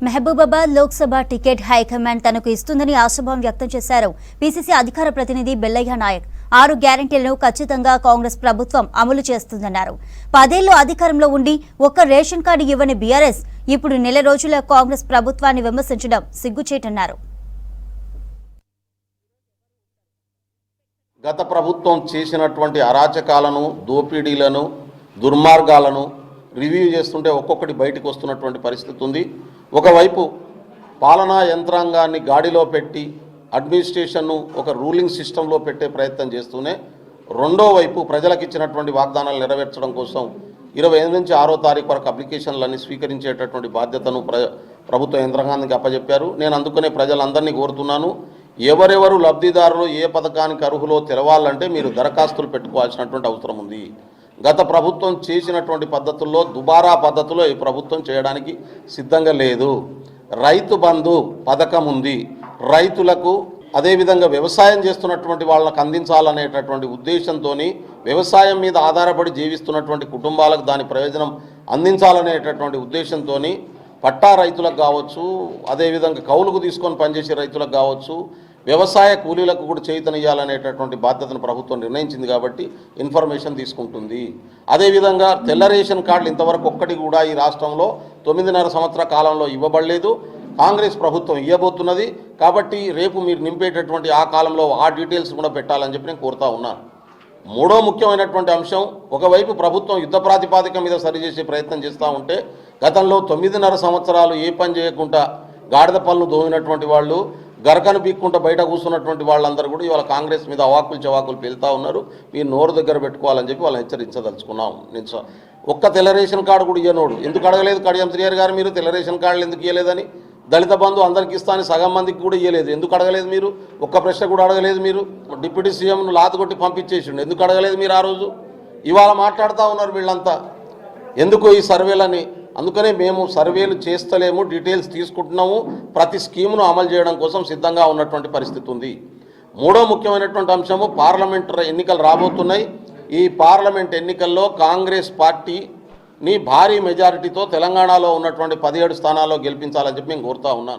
Mahabubabad Lok Sabha ticket high command తనకు ఇస్తుందని ఆశాభావం వ్యక్తం చేశారు పీసీసీ అధికార ప్రతినిధి బెల్లయ్య నాయక్. 6 గ్యారెంటీలను ఖచ్చితంగా కాంగ్రెస్ ప్రభుత్వం అమలు చేస్తుందన్నారు. 10 ఏళ్లు అధికారంలో ఉండి ఒక్క రేషన్ కార్డు ఇవ్వని బీఆర్ఎస్ ఇప్పుడు నెల రోజుల కాంగ్రెస్ ప్రభుత్వాన్ని విమర్శించడం సిగ్గుచేటన్నారు. గత ప్రభుత్వం చేసినటువంటి అరాచకాలను, దోపిడీలను, దుర్మార్గాలను రివ్యూ చేస్తుంటే ఒక్కొక్కటి బయటకు వస్తున్నటువంటి పరిస్థితి ఉంది. ఒకవైపు పాలనా యంత్రాంగాన్ని గాడిలో పెట్టి అడ్మినిస్ట్రేషన్ను ఒక రూలింగ్ సిస్టంలో పెట్టే ప్రయత్నం చేస్తూనే రెండో వైపు ప్రజలకు ఇచ్చినటువంటి వాగ్దానాలు నెరవేర్చడం కోసం 25 నుంచి 6వ తారీఖు వరకు అప్లికేషన్లన్నీ స్వీకరించేటటువంటి బాధ్యతను ప్రభుత్వ యంత్రాంగానికి అప్పచెప్పారు. నేను అందుకనే ప్రజలందరినీ కోరుతున్నాను, ఎవరెవరు లబ్ధిదారులు ఏ పథకానికి అర్హులో తెలవాలంటే మీరు దరఖాస్తులు పెట్టుకోవాల్సినటువంటి అవసరం ఉంది. గత ప్రభుత్వం చేసినటువంటి పద్ధతుల్లో దుబారా పద్ధతిలో ఈ ప్రభుత్వం చేయడానికి సిద్ధంగా లేదు. రైతు బంధు పథకం ఉంది, రైతులకు అదేవిధంగా వ్యవసాయం చేస్తున్నటువంటి వాళ్ళకు అందించాలనేటటువంటి ఉద్దేశంతో వ్యవసాయం మీద ఆధారపడి జీవిస్తున్నటువంటి కుటుంబాలకు దాని ప్రయోజనం అందించాలనేటటువంటి ఉద్దేశంతో పట్టా రైతులకు కావచ్చు, అదేవిధంగా కౌలుకు తీసుకొని పనిచేసే రైతులకు కావచ్చు, వ్యవసాయ కూలీలకు కూడా చేయూతనియ్యాలనేటటువంటి బాధ్యతను ప్రభుత్వం నిర్ణయించింది కాబట్టి ఇన్ఫర్మేషన్ తీసుకుంటుంది. అదేవిధంగా తెల్ల రేషన్ కార్డులు ఇంతవరకు ఒక్కటి కూడా ఈ రాష్ట్రంలో 9.5 సంవత్సర కాలంలో ఇవ్వబడలేదు. కాంగ్రెస్ ప్రభుత్వం ఇవ్వబోతున్నది కాబట్టి రేపు మీరు నింపేటటువంటి ఆ కాలంలో ఆ డీటెయిల్స్ కూడా పెట్టాలని చెప్పి నేను కోరుతా ఉన్నాను. మూడో ముఖ్యమైనటువంటి అంశం, ఒకవైపు ప్రభుత్వం యుద్ధ ప్రాతిపాదిక మీద సరిచేసే ప్రయత్నం చేస్తూ ఉంటే గతంలో 9.5 సంవత్సరాలు ఏ పని చేయకుండా గాడిద పనులు దోమినటువంటి వాళ్ళు, గరకను పీక్కుంటూ బయట కూర్చున్నటువంటి వాళ్ళందరూ కూడా ఇవాళ కాంగ్రెస్ మీద అవాకులు చవాకులు పేలుతూ ఉన్నారు. మీరు నోరు దగ్గర పెట్టుకోవాలని చెప్పి వాళ్ళని హెచ్చరించదలుచుకున్నాం. నేను ఒక్క తెల్ల రేషన్ కార్డు కూడా ఇయ్యనోడు ఎందుకు అడగలేదు కడియం శ్రీహరి గారు? మీరు తెల్ల రేషన్ కార్డులు ఎందుకు ఇవ్వలేదని, దళిత బంధు అందరికి ఇస్తాను సగం మందికి కూడా ఇవ్వలేదు ఎందుకు అడగలేదు? మీరు ఒక్క ప్రశ్న కూడా అడగలేదు. మీరు డిప్యూటీ సీఎంను లాతగొట్టి పంపించేసిండు ఎందుకు అడగలేదు మీరు ఆ రోజు? ఇవాళ మాట్లాడుతూ ఉన్నారు వీళ్ళంతా ఎందుకు ఈ సర్వేలని. అందుకనే మేము సర్వేలు చేస్తలేము, డీటెయిల్స్ తీసుకుంటున్నాము, ప్రతి స్కీమును అమలు చేయడం కోసం సిద్ధంగా ఉన్నటువంటి పరిస్థితి ఉంది. మూడో ముఖ్యమైనటువంటి అంశము, పార్లమెంట్ ఎన్నికలు రాబోతున్నాయి. ఈ పార్లమెంట్ ఎన్నికల్లో కాంగ్రెస్ పార్టీని భారీ మెజారిటీతో తెలంగాణలో ఉన్నటువంటి 17 స్థానాల్లో గెలిపించాలని చెప్పి మేము కోరుతా ఉన్నాను.